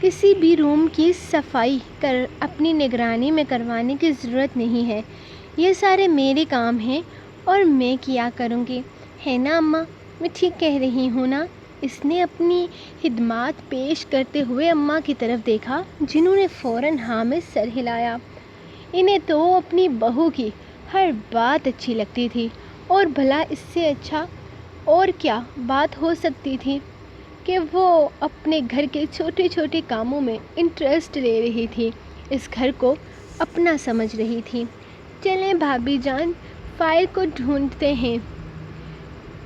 کسی بھی روم کی صفائی اپنی نگرانی میں کروانے کی ضرورت نہیں ہے. یہ سارے میرے کام ہیں اور میں کیا کروں گی. ہے نا اماں؟ میں ٹھیک کہہ رہی ہوں نا؟ اس نے اپنی خدمات پیش کرتے ہوئے اماں کی طرف دیکھا، جنہوں نے فوراً ہاں میں سر ہلایا. انہیں تو اپنی بہو کی ہر بات اچھی لگتی تھی، اور بھلا اس سے اچھا اور کیا بات ہو سکتی تھی کہ وہ اپنے گھر کے چھوٹے چھوٹے کاموں میں انٹرسٹ لے رہی تھی، اس گھر کو اپنا سمجھ رہی تھی. چلیں بھابھی جان، فائل کو ڈھونڈتے ہیں،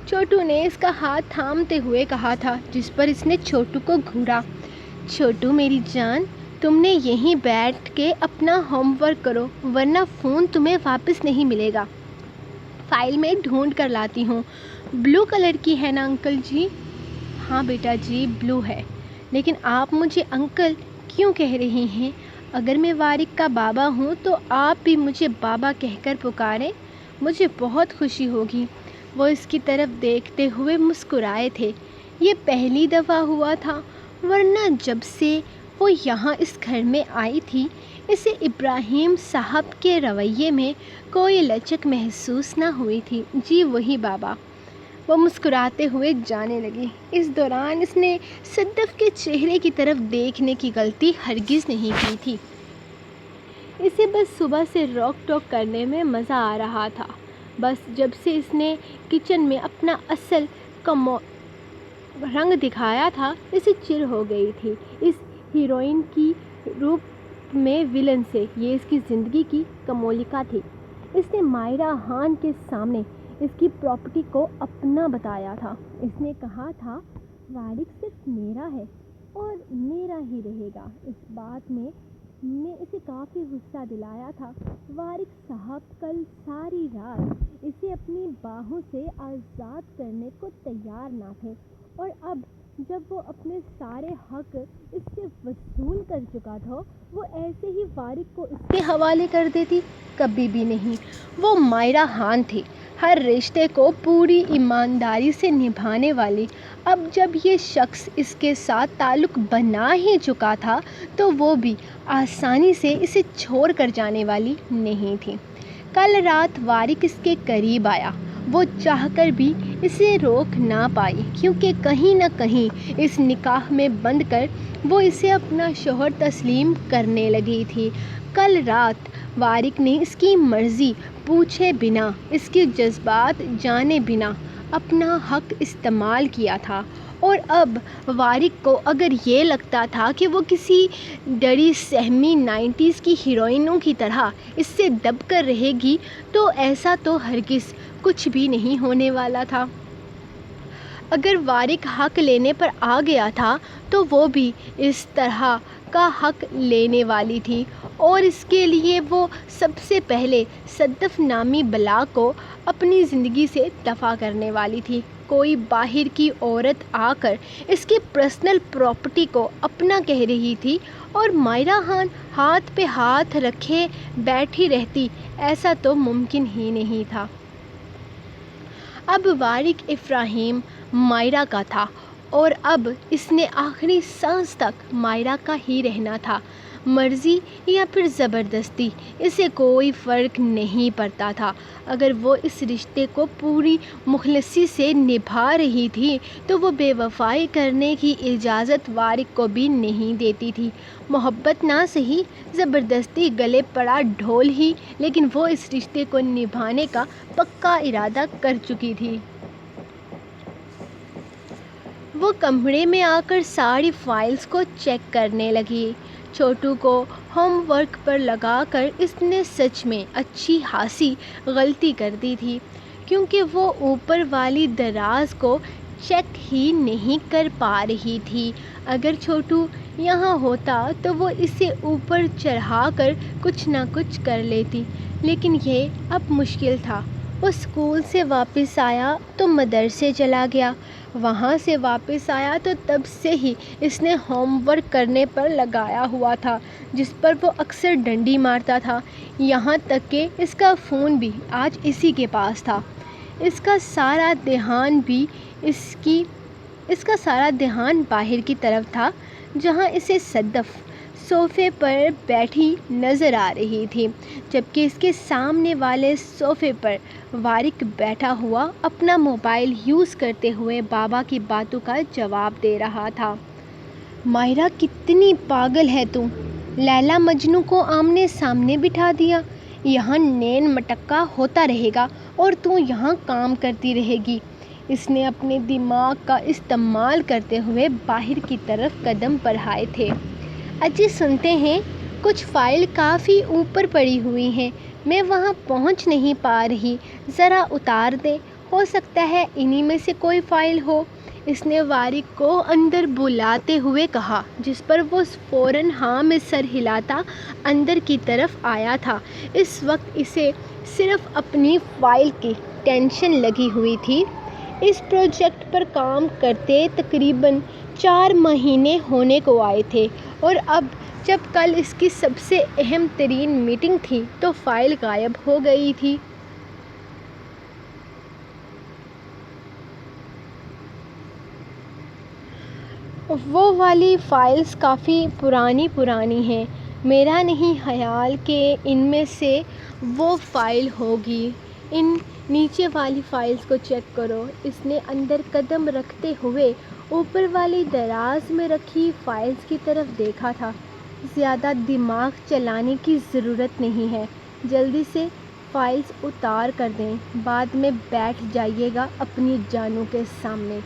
چھوٹو نے اس کا ہاتھ تھامتے ہوئے کہا تھا، جس پر اس نے چھوٹو کو گھورا. چھوٹو میری جان، تم نے یہیں بیٹھ کے اپنا ہوم ورک کرو، ورنہ فون تمہیں واپس نہیں ملے گا. فائل میں ڈھونڈ کر لاتی ہوں. بلو کلر کی ہے نا انکل جی؟ ہاں بیٹا جی، بلو ہے. لیکن آپ مجھے انکل کیوں کہہ رہی ہیں؟ اگر میں وارق کا بابا ہوں تو آپ بھی مجھے بابا کہہ کر پکاریں، مجھے بہت خوشی ہوگی. وہ اس کی طرف دیکھتے ہوئے مسکرائے تھے. یہ پہلی دفعہ ہوا تھا، ورنہ جب سے وہ یہاں اس گھر میں آئی تھی، اسے ابراہیم صاحب کے رویے میں کوئی لچک محسوس نہ ہوئی تھی. جی وہی بابا. وہ مسکراتے ہوئے جانے لگی. اس دوران اس نے صدف کے چہرے کی طرف دیکھنے کی غلطی ہرگز نہیں کی تھی. اسے بس صبح سے روک ٹوک کرنے میں مزہ آ رہا تھا. بس جب سے اس نے کچن میں اپنا اصل رنگ دکھایا تھا، اسے چڑ ہو گئی تھی اس ہیروئن کی روپ میں ولن سے. یہ اس کی زندگی کی کمولیکا تھی. اس نے مائرہ خان کے سامنے اس کی پراپرٹی کو اپنا بتایا تھا. اس نے کہا تھا، وارق صرف میرا ہے اور میرا ہی رہے گا. اس بات میں نے اسے کافی غصہ دلایا تھا. وارق صاحب کل ساری رات اسے اپنی باہوں سے آزاد کرنے کو تیار نہ تھے، اور اب جب وہ اپنے سارے حق اس سے وصول کر چکا تھا، وہ ایسے ہی وارق کو اس کے حوالے کر دیتی؟ کبھی بھی نہیں. وہ مائرہ خان تھی، ہر رشتے کو پوری ایمانداری سے نبھانے والی. اب جب یہ شخص اس کے ساتھ تعلق بنا ہی چکا تھا تو وہ بھی آسانی سے اسے چھوڑ کر جانے والی نہیں تھی. کل رات وارق اس کے قریب آیا. وہ چاہ کر بھی اسے روک نہ پائی، کیونکہ کہیں نہ کہیں اس نکاح میں بندھ کر وہ اسے اپنا شوہر تسلیم کرنے لگی تھی. کل رات وارق نے اس کی مرضی پوچھے بنا، اس کے جذبات جانے بنا اپنا حق استعمال کیا تھا. اور اب وارق کو اگر یہ لگتا تھا کہ وہ کسی ڈری سہمی 90s کی ہیروئنوں کی طرح اس سے دب کر رہے گی، تو ایسا تو ہرگز کچھ بھی نہیں ہونے والا تھا. اگر وارق حق لینے پر آ گیا تھا تو وہ بھی اس طرح کا حق لینے والی تھی، اور اس کے لیے وہ سب سے پہلے صدف نامی بلا کو اپنی زندگی سے دفع کرنے والی تھی. کوئی باہر کی عورت آ کر اس کی پرسنل پراپرٹی کو اپنا کہہ رہی تھی، اور مائرہ خان ہاتھ پہ ہاتھ رکھے بیٹھی رہتی؟ ایسا تو ممکن ہی نہیں تھا. اب وارق ابراہیم مائرہ کا تھا، اور اب اس نے آخری سانس تک مائرہ کا ہی رہنا تھا. مرضی یا پھر زبردستی، اسے کوئی فرق نہیں پڑتا تھا. اگر وہ اس رشتے کو پوری مخلصی سے نبھا رہی تھی تو وہ بے وفائی کرنے کی اجازت وارق کو بھی نہیں دیتی تھی. محبت نہ سہی، زبردستی گلے پڑا ڈھول ہی، لیکن وہ اس رشتے کو نبھانے کا پکا ارادہ کر چکی تھی. وہ کمرے میں آ کر ساری فائلز کو چیک کرنے لگی. چھوٹو کو ہوم ورک پر لگا کر اس نے سچ میں اچھی خاصی غلطی کر دی تھی، کیونکہ وہ اوپر والی دراز کو چیک ہی نہیں کر پا رہی تھی. اگر چھوٹو یہاں ہوتا تو وہ اسے اوپر چڑھا کر کچھ نہ کچھ کر لیتی، لیکن یہ اب مشکل تھا. وہ اسکول سے واپس آیا تو مدرسے چلا گیا. وہاں سے واپس آیا تو تب سے ہی اس نے ہوم ورک کرنے پر لگایا ہوا تھا، جس پر وہ اکثر ڈنڈی مارتا تھا. یہاں تک کہ اس کا فون بھی آج اسی کے پاس تھا. اس کا سارا دھیان باہر کی طرف تھا. جہاں اسے صدف صوفے پر بیٹھی نظر آ رہی تھی، جبکہ اس کے سامنے والے صوفے پر وارق بیٹھا ہوا اپنا موبائل یوز کرتے ہوئے بابا کی باتوں کا جواب دے رہا تھا۔ مائرہ کتنی پاگل ہے تو! لیلا مجنوں کو آمنے سامنے بٹھا دیا، یہاں نین مٹکا ہوتا رہے گا اور تو یہاں کام کرتی رہے گی۔ اس نے اپنے دماغ کا استعمال کرتے ہوئے باہر کی طرف قدم بڑھائے تھے۔ اجی سنتے ہیں، کچھ فائل کافی اوپر پڑی ہوئی ہیں، میں وہاں پہنچ نہیں پا رہی، ذرا اتار دیں، ہو سکتا ہے انہی میں سے کوئی فائل ہو۔ اس نے وارق کو اندر بلاتے ہوئے کہا، جس پر وہ فوراً ہاں میں سر ہلاتا اندر کی طرف آیا تھا۔ اس وقت اسے صرف اپنی فائل کی ٹینشن لگی ہوئی تھی۔ اس پروجیکٹ پر کام کرتے تقریباً 4 مہینے ہونے کو آئے تھے، اور اب جب کل اس کی سب سے اہم ترین میٹنگ تھی تو فائل غائب ہو گئی تھی۔ وہ والی فائلز کافی پرانی ہیں، میرا نہیں خیال کہ ان میں سے وہ فائل ہوگی۔ ان نیچے والی فائلز کو چیک کرو۔ اس نے اندر قدم رکھتے ہوئے اوپر والی دراز میں رکھی فائلز کی طرف دیکھا تھا۔ زیادہ دماغ چلانے کی ضرورت نہیں ہے، جلدی سے فائلز اتار کر دیں، بعد میں بیٹھ جائیے گا اپنی جانوں کے سامنے۔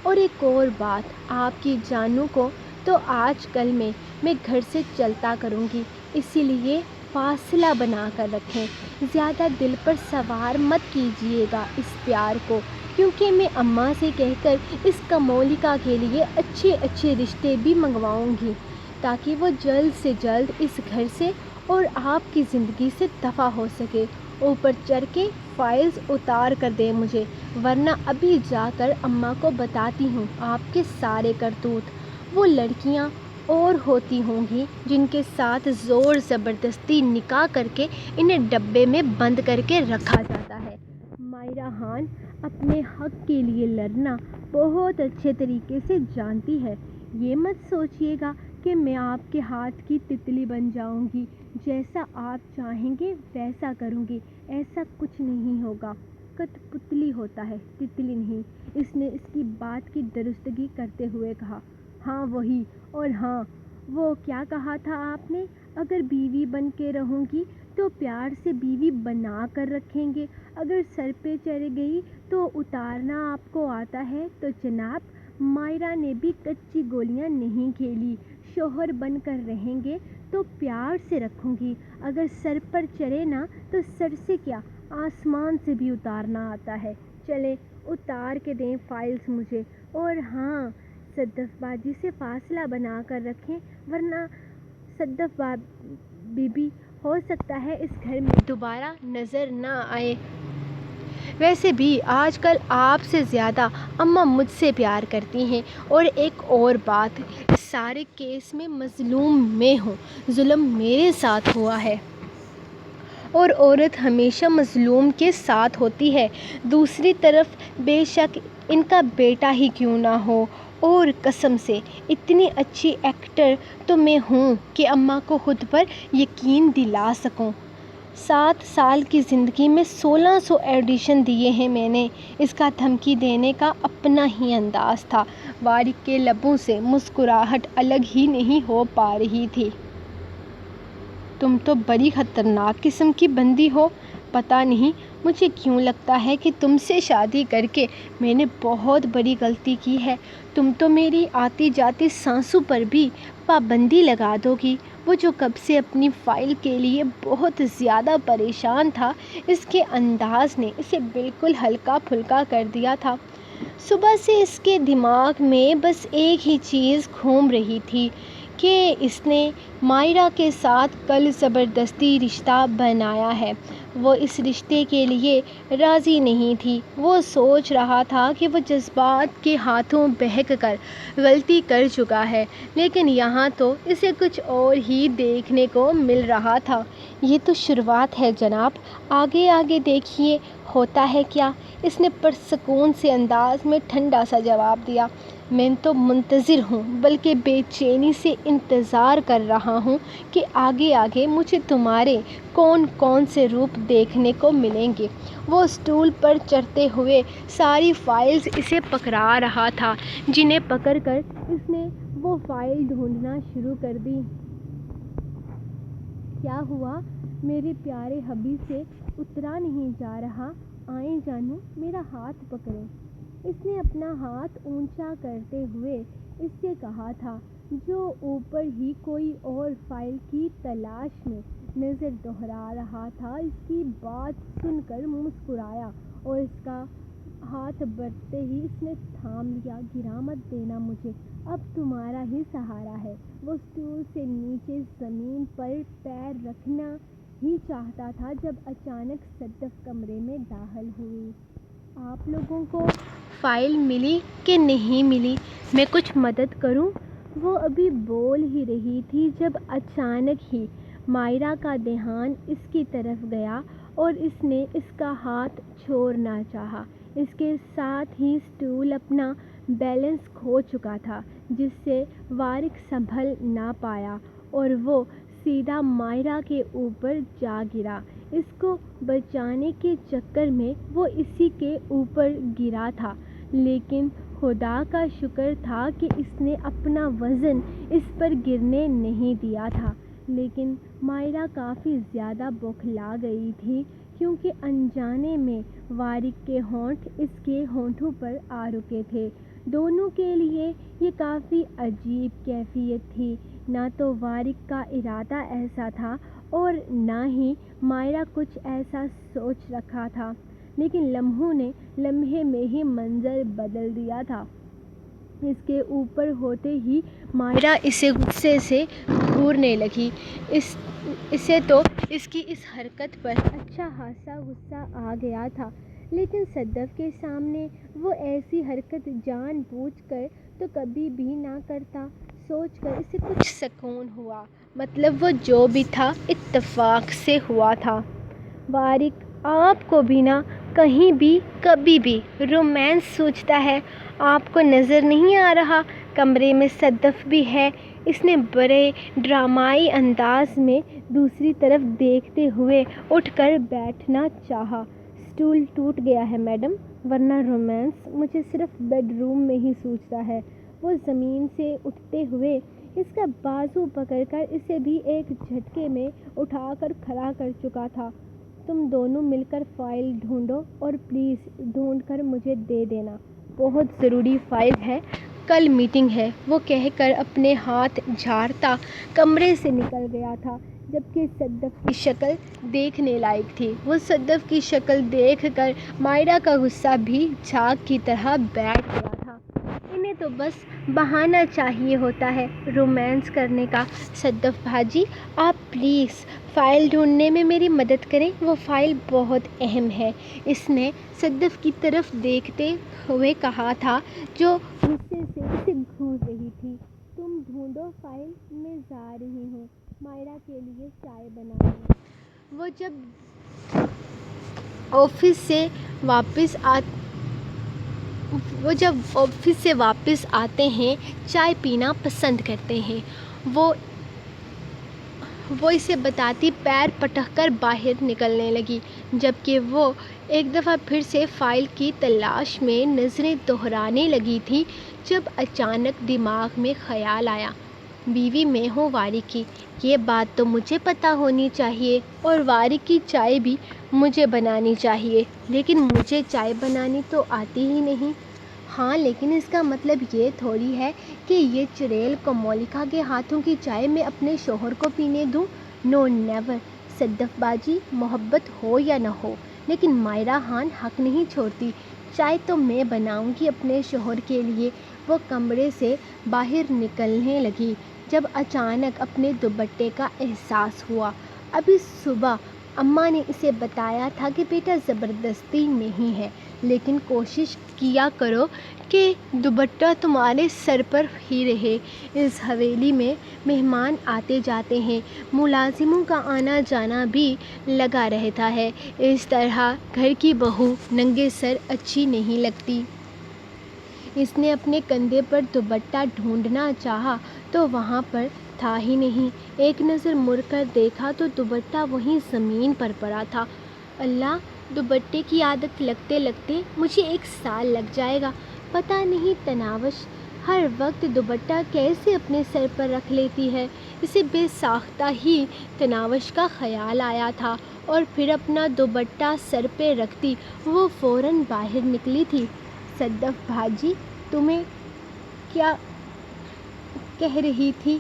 اور ایک اور بات، آپ کی جانوں کو تو آج کل میں گھر سے چلتا کروں گی، اسی لیے فاصلہ بنا کر رکھیں۔ زیادہ دل پر سوار مت کیجیے گا اس پیار کو، کیونکہ میں اماں سے کہہ کر اس کمولیکا کے لیے اچھے رشتے بھی منگواؤں گی، تاکہ وہ جلد سے جلد اس گھر سے اور آپ کی زندگی سے دفع ہو سکے۔ اوپر چڑھ کے فائلز اتار کر دیں مجھے، ورنہ ابھی جا کر اماں کو بتاتی ہوں آپ کے سارے کرتوت۔ وہ لڑکیاں اور ہوتی ہوں گی جن کے ساتھ زور زبردستی نکاح کر کے انہیں ڈبے میں بند کر کے رکھا جاتا ہے۔ مائرہ خان اپنے حق کے لیے لڑنا بہت اچھے طریقے سے جانتی ہے۔ یہ مت سوچیے گا کہ میں آپ کے ہاتھ کی تتلی بن جاؤں گی، جیسا آپ چاہیں گے ویسا کروں گی، ایسا کچھ نہیں ہوگا۔ کٹ پتلی ہوتا ہے، تتلی نہیں۔ اس نے اس کی بات کی درستگی کرتے ہوئے کہا۔ ہاں وہی، اور ہاں وہ کیا کہا تھا آپ نے؟ اگر بیوی بن کے رہوں گی تو پیار سے بیوی بنا کر رکھیں گے، اگر سر پہ چڑھ گئی تو اتارنا آپ کو آتا ہے تو جناب۔ مائرہ نے بھی کچی گولیاں نہیں کھیلی۔ شوہر بن کر رہیں گے تو پیار سے رکھوں گی، اگر سر پر چڑھے نا تو سر سے کیا، آسمان سے بھی اتارنا آتا ہے۔ چلیں اتار کے دیں فائلز مجھے، اور ہاں صدف باجی سے فاصلہ بنا کر رکھیں، ورنہ صدف بی بی ہو سکتا ہے اس گھر میں دوبارہ نظر نہ آئے۔ ویسے بھی آج کل آپ سے زیادہ اماں مجھ سے پیار کرتی ہیں، اور ایک اور بات، اس سارے کیس میں مظلوم میں ہوں، ظلم میرے ساتھ ہوا ہے، اور عورت ہمیشہ مظلوم کے ساتھ ہوتی ہے۔ دوسری طرف بے شک ان کا بیٹا ہی کیوں نہ ہو، اور قسم سے اتنی اچھی ایکٹر تو میں ہوں کہ اماں کو خود پر یقین دلا سکوں۔ 7 سال کی زندگی میں 1600 آڈیشن دیے ہیں میں نے۔ اس کا دھمکی دینے کا اپنا ہی انداز تھا۔ وارق کے لبوں سے مسکراہٹ الگ ہی نہیں ہو پا رہی تھی۔ تم تو بڑی خطرناک قسم کی بندی ہو، پتہ نہیں مجھے کیوں لگتا ہے کہ تم سے شادی کر کے میں نے بہت بڑی غلطی کی ہے۔ تم تو میری آتی جاتی سانسوں پر بھی پابندی لگا دو گی۔ وہ جو کب سے اپنی فائل کے لیے بہت زیادہ پریشان تھا، اس کے انداز نے اسے بالکل ہلکا پھلکا کر دیا تھا۔ صبح سے اس کے دماغ میں بس ایک ہی چیز گھوم رہی تھی کہ اس نے مائرہ کے ساتھ کل زبردستی رشتہ بنایا ہے۔ وہ اس رشتے کے لیے راضی نہیں تھی۔ وہ سوچ رہا تھا کہ وہ جذبات کے ہاتھوں بہک کر غلطی کر چکا ہے، لیکن یہاں تو اسے کچھ اور ہی دیکھنے کو مل رہا تھا۔ یہ تو شروعات ہے جناب، آگے دیکھیے ہوتا ہے کیا، اس نے پرسکون سے انداز میں ٹھنڈا سا جواب دیا۔ میں تو منتظر ہوں، بلکہ بے چینی سے انتظار کر رہا ہوں کہ آگے آگے مجھے تمہارے کون کون سے روپ دیکھنے کو ملیں گے۔ وہ اسٹول پر چڑھتے ہوئے ساری فائلز اسے پکڑا رہا تھا، جنہیں پکڑ کر اس نے وہ فائل ڈھونڈنا شروع کر دی۔ کیا ہوا؟ میرے پیارے حبی سے اترا نہیں جا رہا۔ آئیں جانو، میرا ہاتھ پکڑیں۔ اس نے اپنا ہاتھ اونچا کرتے ہوئے اس سے کہا تھا، جو اوپر ہی کوئی اور فائل کی تلاش میں نظر دوہرا رہا تھا۔ اس کی بات سن کر مسکرایا اور اس کا ہاتھ بڑھتے ہی اس نے تھام لیا۔ گرا مت دینا مجھے، اب تمہارا ہی سہارا ہے۔ وہ اسٹول سے نیچے زمین پر پیر رکھنا ہی چاہتا تھا جب اچانک صدف کمرے میں داخل ہوئی۔ آپ لوگوں کو فائل ملی کہ نہیں ملی؟ میں کچھ مدد کروں؟ وہ ابھی بول ہی رہی تھی جب اچانک ہی مائرا کا دھیان اس کی طرف گیا اور اس نے اس کا ہاتھ چھوڑنا چاہا۔ اس کے ساتھ ہی اسٹول اپنا بیلنس کھو چکا تھا، جس سے وارق سنبھل نہ پایا اور وہ سیدھا مائرا کے اوپر جا گرا۔ اس کو بچانے کے چکر میں وہ اسی کے اوپر گرا تھا، لیکن خدا کا شکر تھا کہ اس نے اپنا وزن اس پر گرنے نہیں دیا تھا۔ لیکن مائرا کافی زیادہ بوکھلا گئی تھی، کیونکہ انجانے میں وارق کے ہونٹ اس کے ہونٹوں پر آ رکے تھے۔ دونوں کے لیے یہ کافی عجیب کیفیت تھی۔ نہ تو وارق کا ارادہ ایسا تھا اور نہ ہی مائرا کچھ ایسا سوچ رکھا تھا، لیکن لمحے میں ہی منظر بدل دیا تھا۔ اس کے اوپر ہوتے ہی مائرا اسے غصے سے گھورنے لگی۔ اسے تو اس کی اس حرکت پر اچھا خاصا غصہ آ گیا تھا، لیکن صدف کے سامنے وہ ایسی حرکت جان بوجھ کر تو کبھی بھی نہ کرتا۔ سوچ کر اسے کچھ سکون ہوا، مطلب وہ جو بھی تھا اتفاق سے ہوا تھا۔ وارق آپ کو بھی نہ کہیں بھی کبھی بھی رومانس سوچتا ہے، آپ کو نظر نہیں آ رہا؟ کمرے میں صدف بھی ہے۔ اس نے بڑے ڈرامائی انداز میں دوسری طرف دیکھتے ہوئے اٹھ کر بیٹھنا چاہا۔ اسٹول ٹوٹ گیا ہے میڈم، ورنہ رومانس مجھے صرف بیڈ روم میں ہی سوچتا ہے۔ وہ زمین سے اٹھتے ہوئے اس کا بازو پکڑ کر اسے بھی ایک جھٹکے میں اٹھا کر کھڑا کر چکا تھا۔ تم دونوں مل کر فائل ڈھونڈو اور پلیز ڈھونڈ کر مجھے دے دینا، بہت ضروری فائل ہے، کل میٹنگ ہے۔ وہ کہہ کر اپنے ہاتھ جھاڑتا کمرے سے نکل گیا تھا، جبکہ صدف کی شکل دیکھنے لائق تھی۔ وہ صدف کی شکل دیکھ کر مائرا کا غصہ بھی جھاگ کی طرح بیٹھ گیا تھا۔ انہیں تو بس بہانہ چاہیے ہوتا ہے رومانس کرنے کا۔ صدف بھاجی، آپ پلیز فائل ڈھونڈنے میں میری مدد کریں، وہ فائل بہت اہم ہے، اس نے صدف کی طرف دیکھتے ہوئے کہا تھا، جو غصے سے اسے گھور رہی تھی۔ تم ڈھونڈو فائل، میں جا رہی ہوں مائرا کے لیے چائے بنانے۔ وہ جب آفس سے واپس آتے ہیں چائے پینا پسند کرتے ہیں۔ وہ اسے بتاتی پیر پٹک کر باہر نکلنے لگی، جبکہ وہ ایک دفعہ پھر سے فائل کی تلاش میں نظریں دہرانے لگی تھی، جب اچانک دماغ میں خیال آیا، بیوی میں ہوں وارق کی، یہ بات تو مجھے پتہ ہونی چاہیے اور وارق کی چائے بھی مجھے بنانی چاہیے، لیکن مجھے چائے بنانی تو آتی ہی نہیں۔ ہاں، لیکن اس کا مطلب یہ تھوڑی ہے کہ یہ چڑیل کومولیکا کے ہاتھوں کی چائے میں اپنے شوہر کو پینے دوں۔ نو نیور صدف باجی، محبت ہو یا نہ ہو، لیکن مائرا خان حق نہیں چھوڑتی، چائے تو میں بناؤں گی اپنے شوہر کے لیے۔ وہ کمرے سے باہر نکلنے لگی جب اچانک اپنے دوپٹے کا احساس ہوا۔ ابھی صبح اماں نے اسے بتایا تھا کہ بیٹا زبردستی نہیں ہے، لیکن کوشش کیا کرو کہ دوپٹہ تمہارے سر پر ہی رہے۔ اس حویلی میں مہمان آتے جاتے ہیں، ملازموں کا آنا جانا بھی لگا رہتا ہے، اس طرح گھر کی بہو ننگے سر اچھی نہیں لگتی۔ اس نے اپنے کندھے پر دوپٹہ ڈھونڈنا چاہا تو وہاں پر تھا ہی نہیں۔ ایک نظر مڑ کر دیکھا تو دوپٹہ وہیں زمین پر پڑا تھا۔ اللہ، دوپٹے کی عادت لگتے لگتے مجھے 1 سال لگ جائے گا۔ پتہ نہیں تناوش ہر وقت دوپٹہ کیسے اپنے سر پر رکھ لیتی ہے۔ اسے بے ساختہ ہی تناوش کا خیال آیا تھا اور پھر اپنا دوپٹہ سر پہ رکھتی وہ فوراً باہر نکلی تھی۔ صدف بھاجی، تمہیں کیا کہہ رہی تھی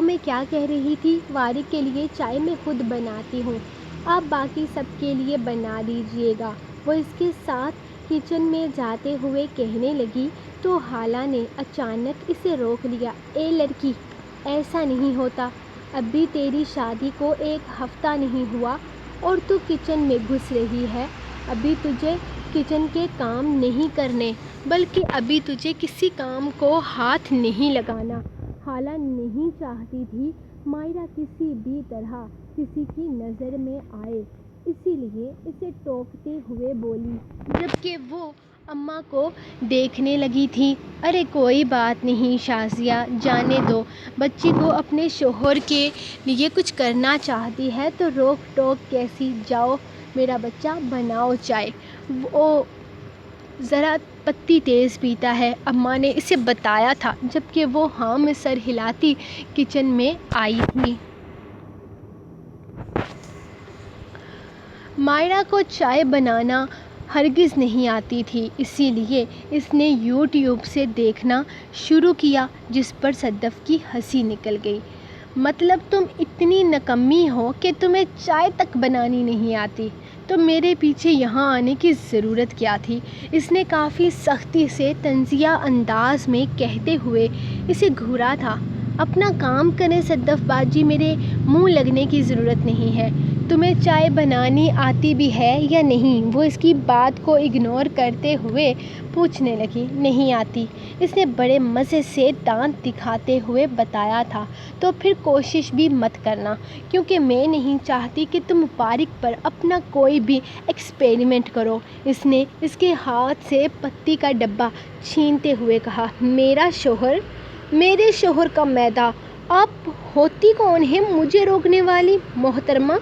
میں کیا کہہ رہی تھی؟ وارق کے لیے چائے میں خود بناتی ہوں، آپ باقی سب کے لیے بنا دیجیے گا، وہ اس کے ساتھ کچن میں جاتے ہوئے کہنے لگی تو حالہ نے اچانک اسے روک لیا۔ اے لڑکی، ایسا نہیں ہوتا، ابھی تیری شادی کو 1 ہفتہ نہیں ہوا اور تو کچن میں گھس رہی ہے۔ ابھی تجھے کچن کے کام نہیں کرنے، بلکہ ابھی تجھے کسی کام کو ہاتھ نہیں لگانا۔ حالہ نہیں چاہتی تھی مائرہ کسی بھی طرح کسی کی نظر میں آئے، اسی لیے اسے ٹوکتے ہوئے بولی، جبکہ وہ اماں کو دیکھنے لگی تھی۔ ارے کوئی بات نہیں شازیہ، جانے دو، بچی کو اپنے شوہر کے لیے کچھ کرنا چاہتی ہے تو روک ٹوک کیسی؟ جاؤ میرا بچہ، بناؤ چائے، وہ ذرا پتی تیز پیتا ہے، اماں نے اسے بتایا تھا جبکہ وہ ہاں میں سر ہلاتی کچن میں آئی تھی۔ مائرہ کو چائے بنانا ہرگز نہیں آتی تھی، اسی لیے اس نے یوٹیوب سے دیکھنا شروع کیا، جس پر صدف کی ہنسی نکل گئی۔ مطلب تم اتنی نکمی ہو کہ تمہیں چائے تک بنانی نہیں آتی؟ تو میرے پیچھے یہاں آنے کی ضرورت کیا تھی؟ اس نے کافی سختی سے طنزیہ انداز میں کہتے ہوئے اسے گھورا تھا۔ اپنا کام کریں صدف باجی، میرے منہ لگنے کی ضرورت نہیں ہے۔ تمہیں چائے بنانی آتی بھی ہے یا نہیں؟ وہ اس کی بات کو اگنور کرتے ہوئے پوچھنے لگی۔ نہیں آتی، اس نے بڑے مزے سے دانت دکھاتے ہوئے بتایا تھا۔ تو پھر کوشش بھی مت کرنا، کیونکہ میں نہیں چاہتی کہ تم وارق پر اپنا کوئی بھی ایکسپیریمنٹ کرو۔ اس نے اس کے ہاتھ سے پتی کا ڈبہ چھینتے ہوئے کہا۔ میرے شوہر کا میدہ، آپ ہوتی کون ہیں مجھے روکنے والی؟ محترمہ،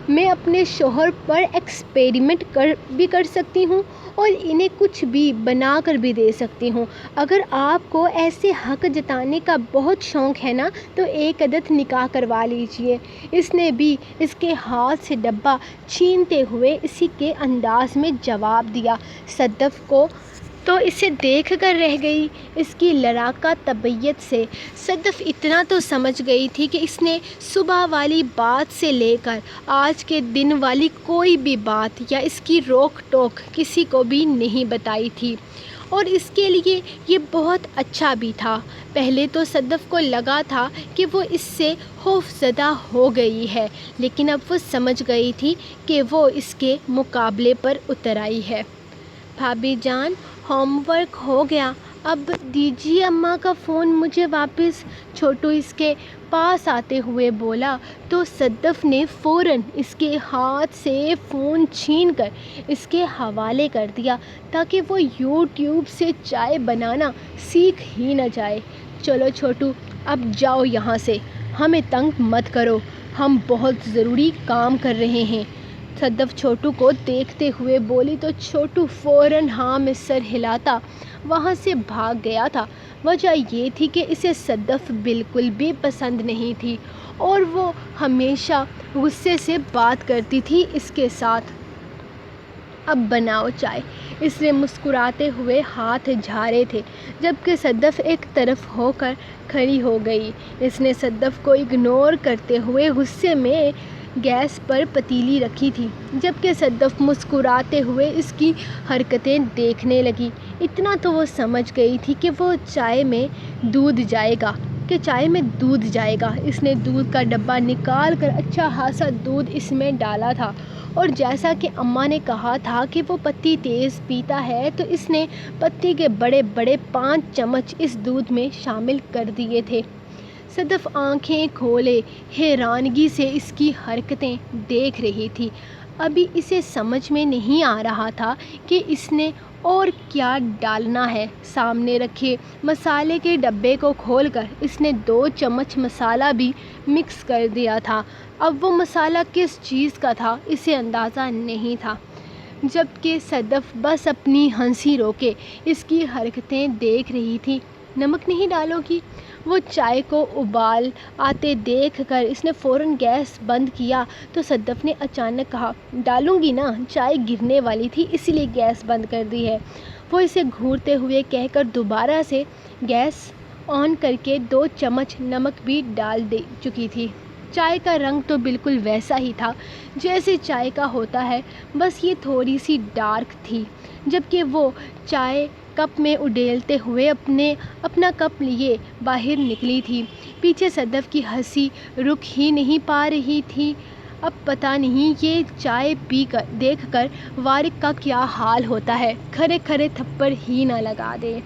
میں اپنے شوہر پر ایکسپیریمنٹ بھی کر سکتی ہوں اور انہیں کچھ بھی بنا کر بھی دے سکتی ہوں۔ اگر آپ کو ایسے حق جتانے کا بہت شوق ہے نا تو 1 عدد نکاح کروا لیجیے۔ اس نے بھی اس کے ہاتھ سے ڈبہ چھینتے ہوئے اسی کے انداز میں جواب دیا۔ صدف کو تو اسے دیکھ کر رہ گئی، اس کی لڑاکا طبیعت سے صدف اتنا تو سمجھ گئی تھی کہ اس نے صبح والی بات سے لے کر آج کے دن والی کوئی بھی بات یا اس کی روک ٹوک کسی کو بھی نہیں بتائی تھی، اور اس کے لیے یہ بہت اچھا بھی تھا۔ پہلے تو صدف کو لگا تھا کہ وہ اس سے خوف زدہ ہو گئی ہے، لیکن اب وہ سمجھ گئی تھی کہ وہ اس کے مقابلے پر اتر آئی ہے۔ بھابھی جان، ہوم ورک ہو گیا، اب دیجیے اماں کا فون مجھے واپس، چھوٹو اس کے پاس آتے ہوئے بولا تو صدف نے فوراً اس کے ہاتھ سے فون چھین کر اس کے حوالے کر دیا تاکہ وہ یوٹیوب سے چائے بنانا سیکھ ہی نہ جائے۔ چلو چھوٹو، اب جاؤ یہاں سے، ہمیں تنگ مت کرو، ہم بہت ضروری کام کر رہے ہیں۔ صدف چھوٹو کو دیکھتے ہوئے بولی تو چھوٹو فوراً ہاں میں سر ہلاتا وہاں سے بھاگ گیا تھا۔ وجہ یہ تھی کہ اسے صدف بالکل بھی پسند نہیں تھی اور وہ ہمیشہ غصے سے بات کرتی تھی اس کے ساتھ۔ اب بناؤ چائے، اس نے مسکراتے ہوئے ہاتھ جھاڑے تھے، جبکہ صدف ایک طرف ہو کر کھڑی ہو گئی۔ اس نے صدف کو اگنور کرتے ہوئے غصے میں گیس پر پتیلی رکھی تھی، جبکہ صدف مسکراتے ہوئے اس کی حرکتیں دیکھنے لگی۔ اتنا تو وہ سمجھ گئی تھی کہ چائے میں دودھ جائے گا۔ اس نے دودھ کا ڈبہ نکال کر اچھا خاصا دودھ اس میں ڈالا تھا، اور جیسا کہ اماں نے کہا تھا کہ وہ پتی تیز پیتا ہے تو اس نے پتی کے بڑے بڑے 5 چمچ اس دودھ میں شامل کر دیے تھے۔ صدف آنکھیں کھولے حیرانگی سے اس کی حرکتیں دیکھ رہی تھی۔ ابھی اسے سمجھ میں نہیں آ رہا تھا کہ اس نے اور کیا ڈالنا ہے۔ سامنے رکھے مسالے کے ڈبے کو کھول کر اس نے 2 چمچ مسالہ بھی مکس کر دیا تھا۔ اب وہ مسالہ کس چیز کا تھا اسے اندازہ نہیں تھا، جبکہ صدف بس اپنی ہنسی روکے اس کی حرکتیں دیکھ رہی تھی۔ نمک نہیں ڈالو گی؟ وہ چائے کو ابال آتے دیکھ کر اس نے فوراً گیس بند کیا تو صدف نے اچانک کہا، ڈالوں گی نا، چائے گرنے والی تھی اسی لیے گیس بند کر دی ہے۔ وہ اسے گھورتے ہوئے کہہ کر دوبارہ سے گیس آن کر کے 2 چمچ نمک بھی ڈال دے چکی تھی۔ چائے کا رنگ تو بالکل ویسا ہی تھا جیسے چائے کا ہوتا ہے، بس یہ تھوڑی سی ڈارک تھی۔ جبکہ وہ چائے کپ میں اڈیلتے ہوئے اپنا کپ لیے باہر نکلی تھی، پیچھے صدف کی ہنسی رک ہی نہیں پا رہی تھی۔ اب پتہ نہیں یہ چائے دیکھ کر وارق کا کیا حال ہوتا ہے، کھرے کھرے تھپڑ ہی نہ لگا دے۔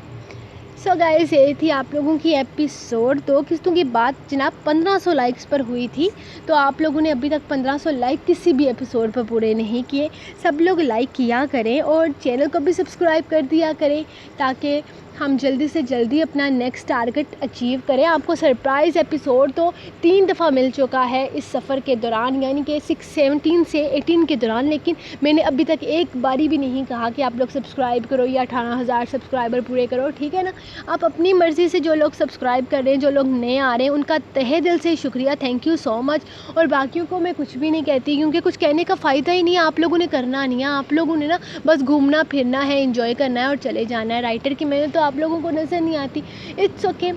سو گائز، یہ تھی آپ لوگوں کی ایپیسوڈ 2 قسطوں کی بات جناب 1500 لائکس پر ہوئی تھی، تو آپ لوگوں نے ابھی تک 1500 لائک کسی بھی ایپیسوڈ پر پورے نہیں کیے۔ سب لوگ لائک کیا کریں اور چینل کو بھی سبسکرائب کر دیا کریں تاکہ ہم جلدی سے جلدی اپنا نیکسٹ ٹارگٹ اچیو کریں۔ آپ کو سرپرائز ایپیسوڈ تو 3 دفعہ مل چکا ہے اس سفر کے دوران، یعنی کہ 17 سے 18 کے دوران، لیکن میں نے ابھی تک ایک باری بھی نہیں کہا کہ آپ لوگ سبسکرائب کرو یا 18,000 سبسکرائبر پورے کرو، ٹھیک ہے نا۔ آپ اپنی مرضی سے جو لوگ سبسکرائب کر رہے ہیں، جو لوگ نئے آ رہے ہیں، ان کا تہہ دل سے شکریہ، تھینک یو سو مچ۔ اور باقیوں کو میں کچھ بھی نہیں کہتی کیونکہ کچھ کہنے کا فائدہ ہی نہیں ہے، آپ لوگوں نے کرنا نہیں ہے، آپ لوگوں نے نا بس گھومنا پھرنا ہے، انجوائے کرنا ہے اور چلے جانا ہے۔ رائٹر کی محنت تو آپ لوگوں کو نظر نہیں آتی، اٹس اوکے،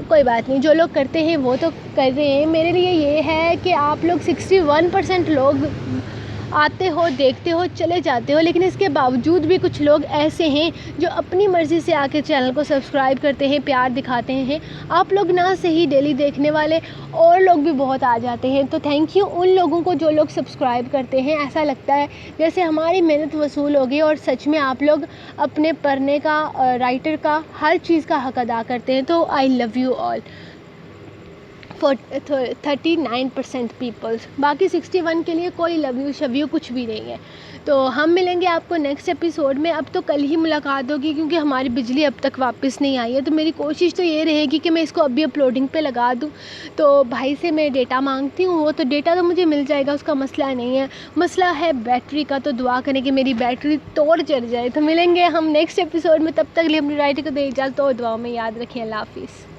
کوئی بات نہیں، جو لوگ کرتے ہیں وہ تو کر رہے ہیں۔ میرے لیے یہ ہے کہ آپ لوگ 61% لوگ آتے ہو، دیکھتے ہو، چلے جاتے ہو، لیکن اس کے باوجود بھی کچھ لوگ ایسے ہیں جو اپنی مرضی سے آ کے چینل کو سبسکرائب کرتے ہیں، پیار دکھاتے ہیں۔ آپ لوگ نہ صحیح ڈیلی دیکھنے والے اور لوگ بھی بہت آ جاتے ہیں، تو تھینک یو ان لوگوں کو جو لوگ سبسکرائب کرتے ہیں۔ ایسا لگتا ہے جیسے ہماری محنت وصول ہوگی اور سچ میں آپ لوگ اپنے پڑھنے کا، رائٹر کا، ہر چیز کا حق ادا کرتے ہیں، تو I love you all for 39% peoples, باقی 61 کے لیے کوئی لو یو شو یو کچھ بھی نہیں ہے۔ تو ہم ملیں گے آپ کو نیکسٹ ایپیسوڈ میں، اب تو کل ہی ملاقات ہوگی کیونکہ ہماری بجلی اب تک واپس نہیں آئی ہے، تو میری کوشش تو یہ رہے گی کہ میں اس کو ابھی اپلوڈنگ پہ لگا دوں۔ تو بھائی سے میں ڈیٹا مانگتی ہوں، وہ تو ڈیٹا تو مجھے مل جائے گا، اس کا مسئلہ نہیں ہے، مسئلہ ہے بیٹری کا، تو دعا کریں کہ میری بیٹری توڑ چڑھ جائے۔ تو ملیں گے ہم نیکسٹ ایپیسوڈ میں، تب تک لیے اپنی رائٹر کو دے اجازت، اور دعاؤں میں یاد رکھیں۔ اللہ حافظ۔